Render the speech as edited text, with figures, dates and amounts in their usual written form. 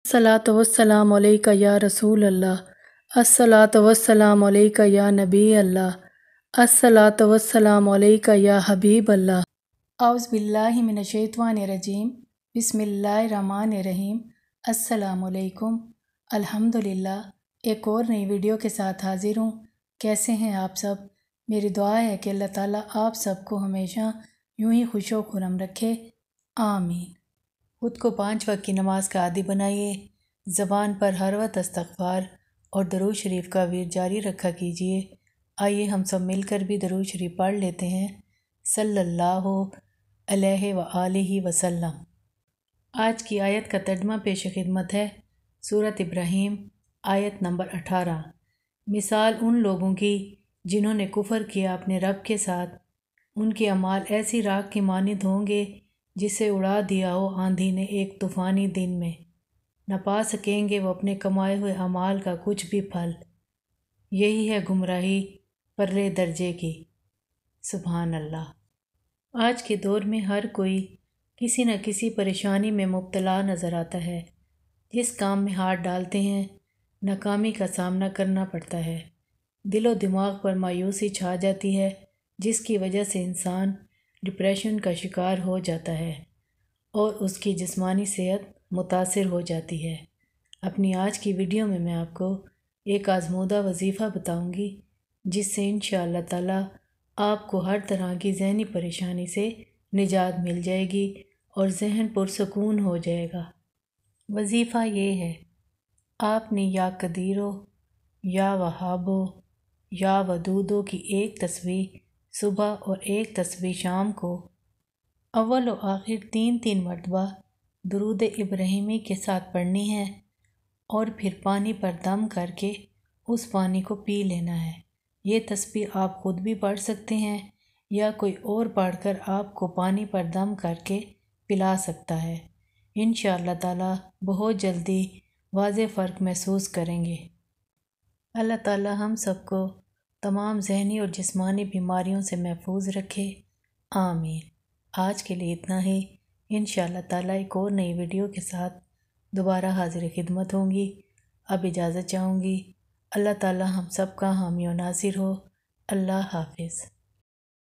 अस्सलातु वस्सलामु अलैका या रसूल अल्लाह। अस्सलातु वस्सलामु अलैका या नबी अल्लाह। अस्सलातु वस्सलामु अलैका या हबीब अल्लाह। औज़ु बिल्लाहि मिनश शैतानिर रजीम। बिस्मिल्लाहिर रहमानिर रहीम। अस्सलामु अलैकुम। अल्हम्दुलिल्लाह एक और नई वीडियो के साथ हाजिर हूँ। कैसे हैं आप सब? मेरी दुआ है कि अल्लाह ताला आप सबको हमेशा यूं ही खुशो खुरम रखे, आमीन। खुद को 5 वक्त की नमाज का आदी बनाइए। ज़बान पर हर वक्त इस्तग़फ़ार और दरूद शरीफ का विर्द जारी रखा कीजिए। आइए हम सब मिलकर भी दरूद शरीफ पढ़ लेते हैं। सल्लल्लाहु अलैहि व आलिहि वसल्लम। आज की आयत का तर्जुमा पेश खिदमत है। सूरत इब्राहीम आयत नंबर 18। मिसाल उन लोगों की जिन्होंने कुफ़र किया अपने रब के साथ, उनके अमाल ऐसी राख की मानिंद होंगे जिसे उड़ा दिया हो आंधी ने एक तूफ़ानी दिन में। न पा सकेंगे वो अपने कमाए हुए अमाल का कुछ भी फल। यही है गुमराही परले दर्जे की। सुभान अल्लाह। आज के दौर में हर कोई किसी न किसी परेशानी में मुब्तला नज़र आता है। जिस काम में हाथ डालते हैं नाकामी का सामना करना पड़ता है। दिलो दिमाग पर मायूसी छा जाती है, जिसकी वजह से इंसान डिप्रेशन का शिकार हो जाता है और उसकी जिस्मानी सेहत मुतासिर हो जाती है। अपनी आज की वीडियो में मैं आपको एक आज़मूदा वजीफ़ा बताऊंगी, जिससे इंशाअल्लाह ताला आपको हर तरह की ज़हनी परेशानी से निजात मिल जाएगी और जहन पुरसकून हो जाएगा। वजीफ़ा ये है, आपने या कदीरो या वहाबो या वदूदो की एक तस्वीर सुबह और एक तस्बीह शाम को अव्वल और आखिर 3-3 मरतबा दुरूद इब्राहीमी के साथ पढ़नी है और फिर पानी पर दम करके उस पानी को पी लेना है। ये तस्बीह आप खुद भी पढ़ सकते हैं या कोई और पढ़कर आपको पानी पर दम करके पिला सकता है। इंशाअल्लाह ताला बहुत जल्दी वाज़े फ़र्क महसूस करेंगे। अल्लाह ताला हम सबको तमाम ज़हनी और जिस्मानी बीमारियों से महफूज रखे, आमीन। आज के लिए इतना ही। इंशाअल्लाह ताला एक और नई वीडियो के साथ दोबारा हाजिर खिदमत होंगी। अब इजाज़त चाहूँगी। अल्लाह ताला हम सब का हामी और नासिर हो। अल्लाह हाफिज़।